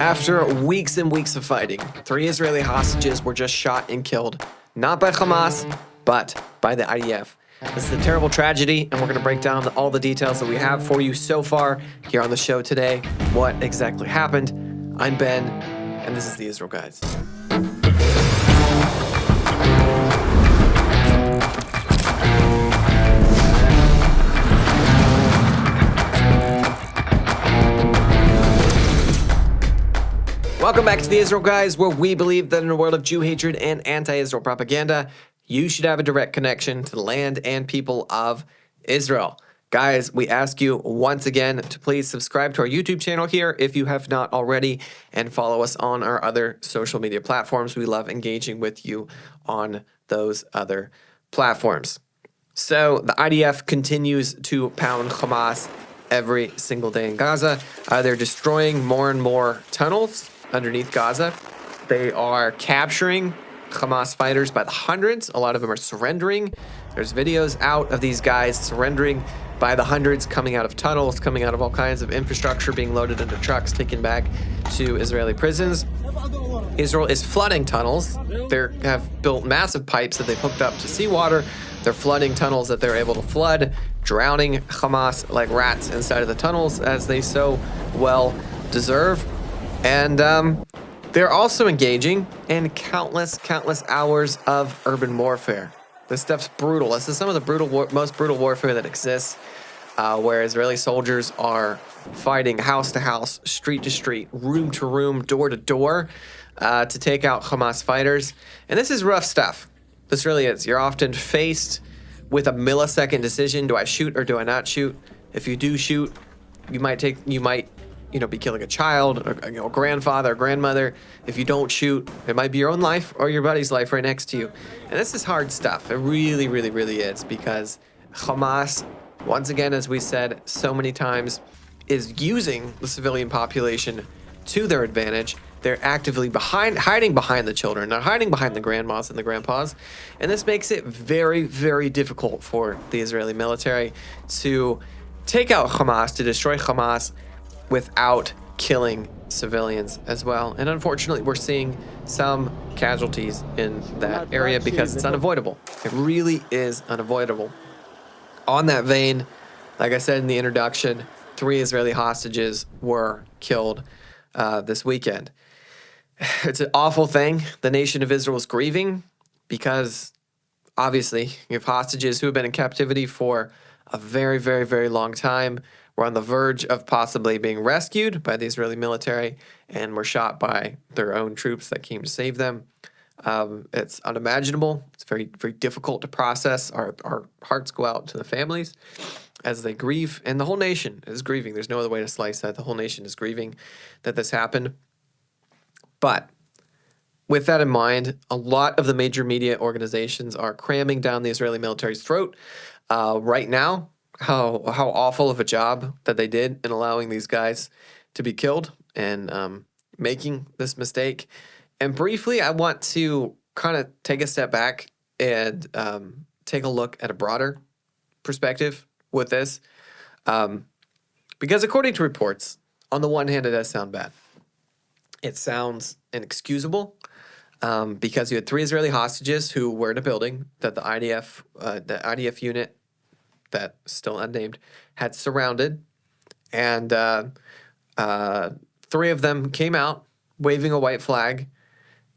After weeks and weeks of fighting, 3 Israeli hostages were just shot and killed, not by Hamas, but by the IDF. This is a terrible tragedy, and we're going to break down all the details that we have for you so far here on the show today. What exactly happened? I'm Ben, and this is the Israel Guys. Welcome back to the Israel Guys, where we believe that in a world of Jew hatred and anti-Israel propaganda, you should have a direct connection to the land and people of Israel. Guys, we ask you once again to please subscribe to our YouTube channel here if you have not already, and follow us on our other social media platforms. We love engaging with you on those other platforms. So the IDF continues to pound Hamas every single day in Gaza. They're destroying more and more tunnels underneath Gaza. They are capturing Hamas fighters by the hundreds. A lot of them are surrendering. There's videos out of these guys surrendering by the hundreds, coming out of tunnels, coming out of all kinds of infrastructure, being loaded into trucks, taken back to Israeli prisons. Israel is flooding tunnels. They have built massive pipes that they've hooked up to seawater. They're flooding tunnels that they're able to flood, drowning Hamas like rats inside of the tunnels, as they so well deserve. And they're also engaging in countless hours of urban warfare. This stuff's brutal. This is some of the most brutal warfare that exists, where Israeli soldiers are fighting house to house, street to street, room to room, door to door, to take out Hamas fighters. And this is rough stuff. This really is. You're often faced with a millisecond decision: do I shoot or do I not shoot? If you do shoot, you might be killing a child, or a grandfather, or grandmother. If you don't shoot, it might be your own life or your buddy's life right next to you. And this is hard stuff. It really, really, really is, because Hamas, once again, as we said so many times, is using the civilian population to their advantage. They're actively hiding behind the children. They're hiding behind the grandmas and the grandpas. And this makes it very, very difficult for the Israeli military to take out Hamas, to destroy Hamas, without killing civilians as well. And unfortunately, we're seeing some casualties in that area because it's unavoidable. It really is unavoidable. On that vein, like I said in the introduction, 3 Israeli hostages were killed this weekend. It's an awful thing. The nation of Israel is grieving because, obviously, you have hostages who have been in captivity for a very, very, very long time. Were on the verge of possibly being rescued by the Israeli military, and were shot by their own troops that came to save them. It's unimaginable. It's very, very difficult to process. Our hearts go out to the families as they grieve, and the whole nation is grieving. There's no other way to slice that. The whole nation is grieving that this happened. But with that in mind, a lot of the major media organizations are cramming down the Israeli military's throat right now. How awful of a job that they did in allowing these guys to be killed and making this mistake. And briefly, I want to kind of take a step back and take a look at a broader perspective with this. Because according to reports, on the one hand, it does sound bad. It sounds inexcusable because you had 3 Israeli hostages who were in a building that the IDF unit, that still unnamed, had surrounded, and 3 of them came out waving a white flag,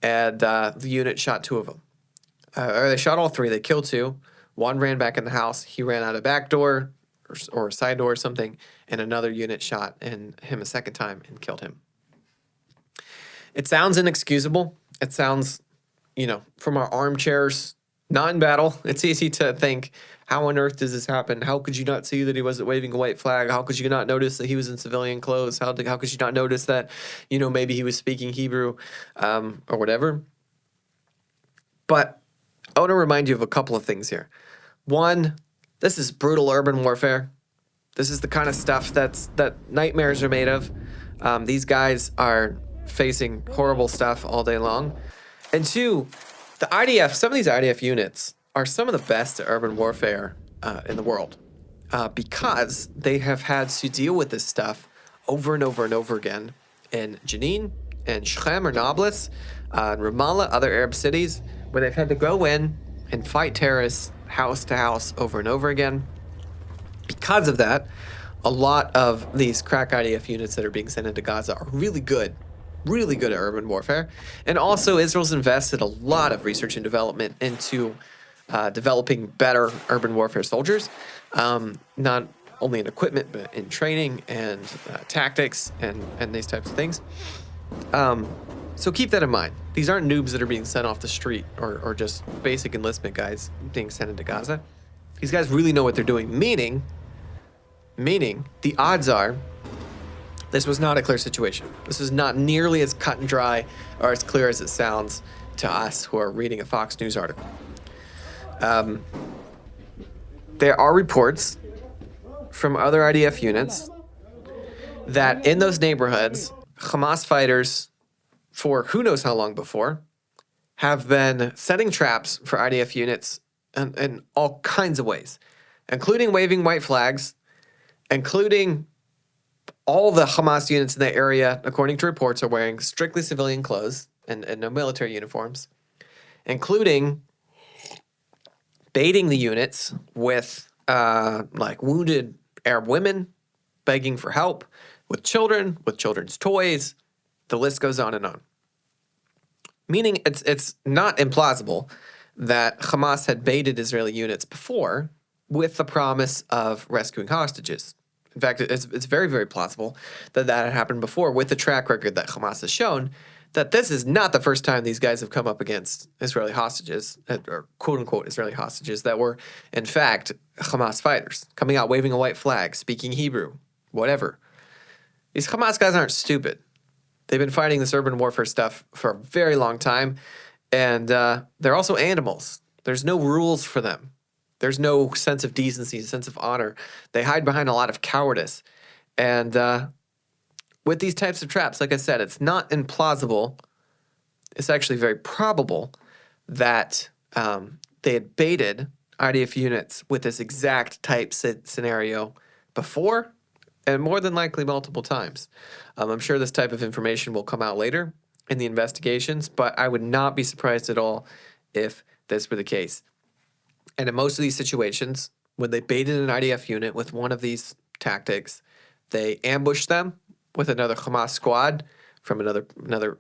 and the unit shot 2 of them. Or they shot all 3. They killed 2. 1 ran back in the house. He ran out a back door or a side door or something, and another unit shot him a second time and killed him. It sounds inexcusable. It sounds, from our armchairs, not in battle, it's easy to think, how on earth does this happen? How could you not see that he wasn't waving a white flag? How could you not notice that he was in civilian clothes? How could you not notice that, maybe he was speaking Hebrew or whatever? But I want to remind you of a couple of things here. One, this is brutal urban warfare. This is the kind of stuff that nightmares are made of. These guys are facing horrible stuff all day long. And 2, the IDF, some of these IDF units are some of the best at urban warfare in the world because they have had to deal with this stuff over and over and over again in Jenin and Shechem or Nablus, Ramallah, other Arab cities, where they've had to go in and fight terrorists house to house over and over again. Because of that, a lot of these crack IDF units that are being sent into Gaza are really good at urban warfare. And also, Israel's invested a lot of research and development into developing better urban warfare soldiers, not only in equipment, but in training and tactics and these types of things. So keep that in mind. These aren't noobs that are being sent off the street or just basic enlistment guys being sent into Gaza. These guys really know what they're doing, meaning the odds are this was not a clear situation. This is not nearly as cut and dry or as clear as it sounds to us who are reading a Fox News article. There are reports from other IDF units that in those neighborhoods, Hamas fighters, for who knows how long before, have been setting traps for IDF units in all kinds of ways, including waving white flags, including all the Hamas units in the area, according to reports, are wearing strictly civilian clothes and no military uniforms, including baiting the units with like wounded Arab women begging for help, with children, with children's toys. The list goes on and on. Meaning it's not implausible that Hamas had baited Israeli units before with the promise of rescuing hostages. In fact, it's very, very plausible that had happened before with the track record that Hamas has shown, that this is not the first time these guys have come up against Israeli hostages, or quote-unquote Israeli hostages, that were, in fact, Hamas fighters, coming out waving a white flag, speaking Hebrew, whatever. These Hamas guys aren't stupid. They've been fighting this urban warfare stuff for a very long time, and they're also animals. There's no rules for them. There's no sense of decency, sense of honor. They hide behind a lot of cowardice. And with these types of traps, like I said, it's not implausible. It's actually very probable that they had baited IDF units with this exact type scenario before, and more than likely multiple times. I'm sure this type of information will come out later in the investigations, but I would not be surprised at all if this were the case. And in most of these situations, when they baited an IDF unit with one of these tactics, they ambushed them with another Hamas squad from another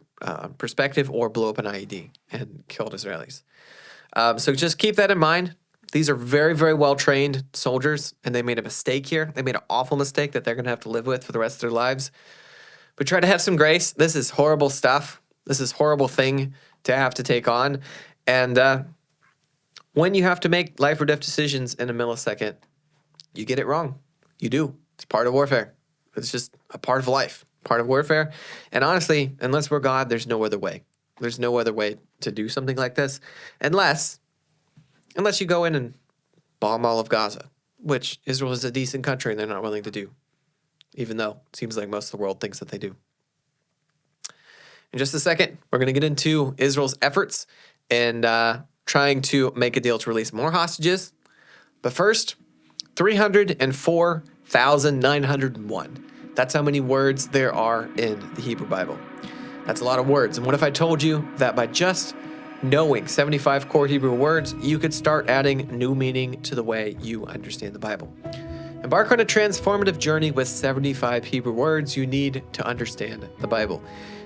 perspective, or blew up an IED and killed Israelis. So just keep that in mind. These are very, very well-trained soldiers, and they made a mistake here. They made an awful mistake that they're going to have to live with for the rest of their lives. But try to have some grace. This is horrible stuff. This is a horrible thing to have to take on. And when you have to make life or death decisions in a millisecond, you get it wrong. You do. It's part of warfare. It's just a part of life, part of warfare. And honestly, unless we're God, there's no other way. There's no other way to do something like this. Unless you go in and bomb all of Gaza, which Israel is a decent country and they're not willing to do, even though it seems like most of the world thinks that they do. In just a second, we're going to get into Israel's efforts and trying to make a deal to release more hostages. But first, 304,901. That's how many words there are in the Hebrew Bible. That's a lot of words. And what if I told you that by just knowing 75 core Hebrew words, you could start adding new meaning to the way you understand the Bible? Embark on a transformative journey with 75 Hebrew words you need to understand the Bible.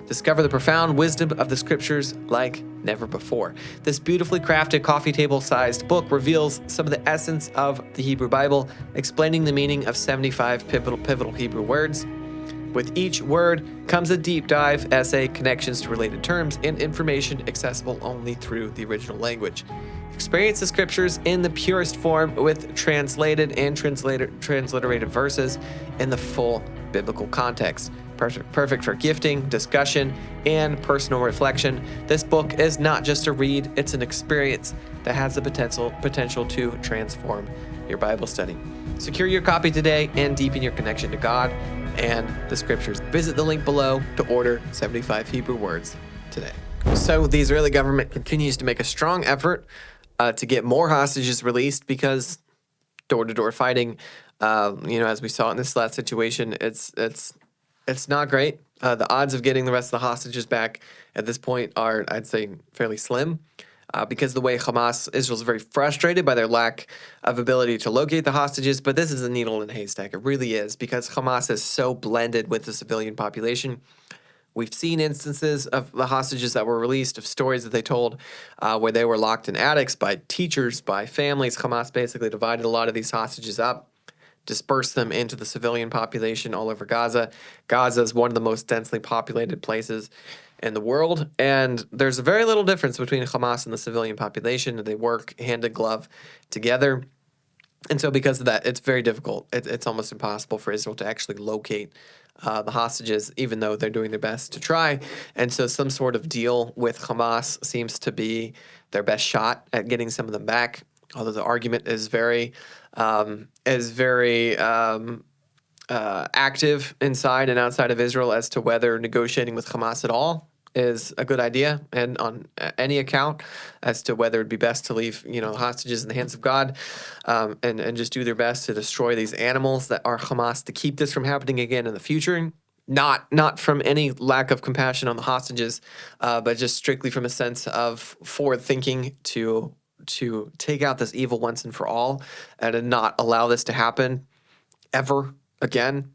Discover the profound wisdom of the scriptures like never before. This beautifully crafted coffee table-sized book reveals some of the essence of the Hebrew Bible, explaining the meaning of 75 pivotal Hebrew words. With each word comes a deep dive essay, connections to related terms, and information accessible only through the original language. Experience the scriptures in the purest form with translated and transliterated verses in the full biblical context. Perfect for gifting, discussion, and personal reflection. This book is not just a read, it's an experience that has the potential to transform your Bible study. Secure your copy today and deepen your connection to God and the scriptures. Visit the link below to order 75 Hebrew words today. So the Israeli government continues to make a strong effort to get more hostages released, because door-to-door fighting, as we saw in this last situation, it's not great. The odds of getting the rest of the hostages back at this point are, I'd say, fairly slim. Because the way Israel's very frustrated by their lack of ability to locate the hostages, but this is a needle in a haystack. It really is, because Hamas is so blended with the civilian population. We've seen instances of the hostages that were released, of stories that they told where they were locked in attics by teachers, by families. Hamas basically divided a lot of these hostages up, dispersed them into the civilian population all over Gaza. Gaza is one of the most densely populated places in the world, and there's very little difference between Hamas and the civilian population. They work hand in glove together. And so because of that, it's very difficult. It's almost impossible for Israel to actually locate the hostages, even though they're doing their best to try. And so some sort of deal with Hamas seems to be their best shot at getting some of them back. Although the argument is very active inside and outside of Israel as to whether negotiating with Hamas at all is a good idea, and on any account as to whether it'd be best to leave, hostages in the hands of God, and just do their best to destroy these animals that are Hamas, to keep this from happening again in the future. Not from any lack of compassion on the hostages, but just strictly from a sense of forward thinking to take out this evil once and for all, and to not allow this to happen ever again.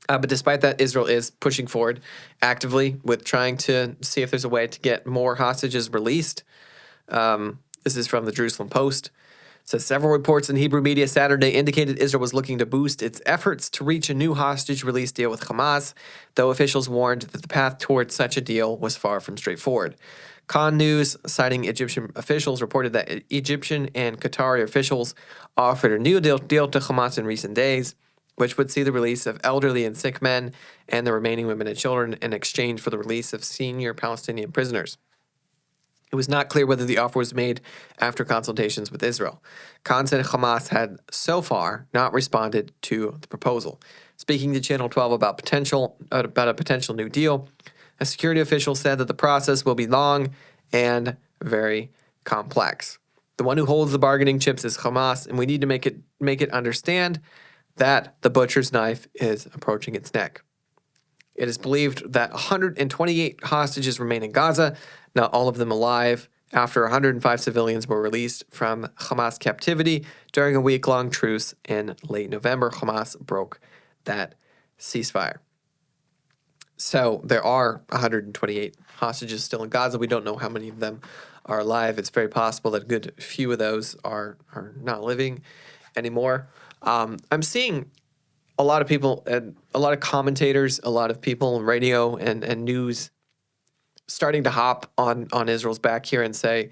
But despite that, Israel is pushing forward actively with trying to see if there's a way to get more hostages released. This is from the Jerusalem Post. It says several reports in Hebrew media Saturday indicated Israel was looking to boost its efforts to reach a new hostage release deal with Hamas, though officials warned that the path towards such a deal was far from straightforward. Khan News, citing Egyptian officials, reported that Egyptian and Qatari officials offered a new deal to Hamas in recent days, which would see the release of elderly and sick men and the remaining women and children in exchange for the release of senior Palestinian prisoners. It was not clear whether the offer was made after consultations with Israel. Khan said Hamas had so far not responded to the proposal. Speaking to Channel 12 about a potential new deal, a security official said that the process will be long and very complex. The one who holds the bargaining chips is Hamas, and we need to make it understand that the butcher's knife is approaching its neck. It is believed that 128 hostages remain in Gaza, not all of them alive, after 105 civilians were released from Hamas captivity during a week-long truce in late November. Hamas broke that ceasefire. So there are 128 hostages still in Gaza. We don't know how many of them are alive. It's very possible that a good few of those are not living anymore. I'm seeing a lot of people and a lot of commentators, a lot of people on radio and news starting to hop on Israel's back here and say,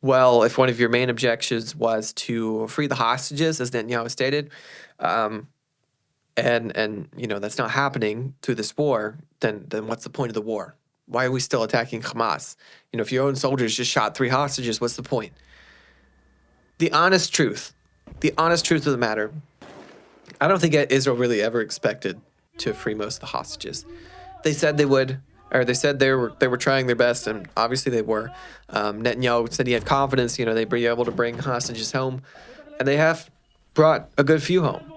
well, if one of your main objections was to free the hostages, as Netanyahu stated, and that's not happening through this war, then what's the point of the war? Why are we still attacking Hamas? If your own soldiers just shot 3 hostages, what's the point? The honest truth of the matter, I don't think Israel really ever expected to free most of the hostages. They said they would, or they said they were trying their best, and obviously they were. Netanyahu said he had confidence, they'd be able to bring hostages home, and they have brought a good few home.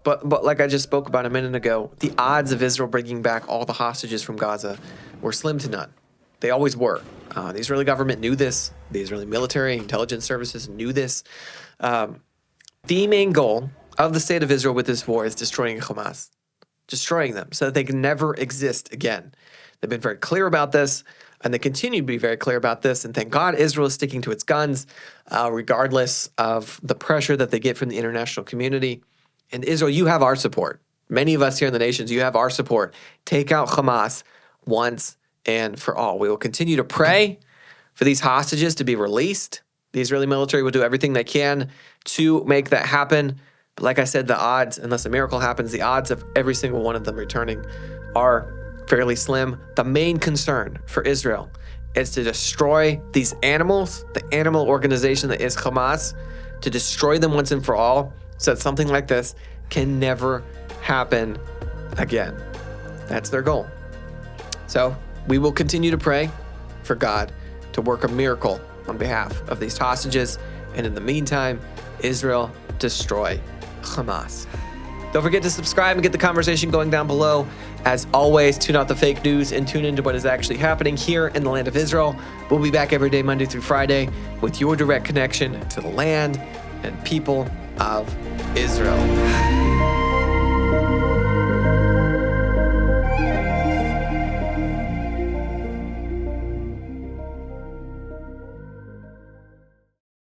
But like I just spoke about a minute ago, the odds of Israel bringing back all the hostages from Gaza were slim to none. They always were. The Israeli government knew this. The Israeli military intelligence services knew this. The main goal of the state of Israel with this war is destroying Hamas, destroying them so that they can never exist again. They've been very clear about this, and they continue to be very clear about this. And thank God Israel is sticking to its guns, regardless of the pressure that they get from the international community. And Israel, you have our support. Many of us here in the nations, you have our support. Take out Hamas once and for all. We will continue to pray for these hostages to be released. The Israeli military will do everything they can to make that happen. But like I said, the odds, unless a miracle happens, the odds of every single one of them returning are fairly slim. The main concern for Israel is to destroy these animals, the animal organization that is Hamas, to destroy them once and for all, so that something like this can never happen again. That's their goal. So we will continue to pray for God to work a miracle on behalf of these hostages. And in the meantime, Israel destroy Hamas. Don't forget to subscribe and get the conversation going down below. As always, tune out the fake news and tune into what is actually happening here in the land of Israel. We'll be back every day, Monday through Friday, with your direct connection to the land and people of Israel.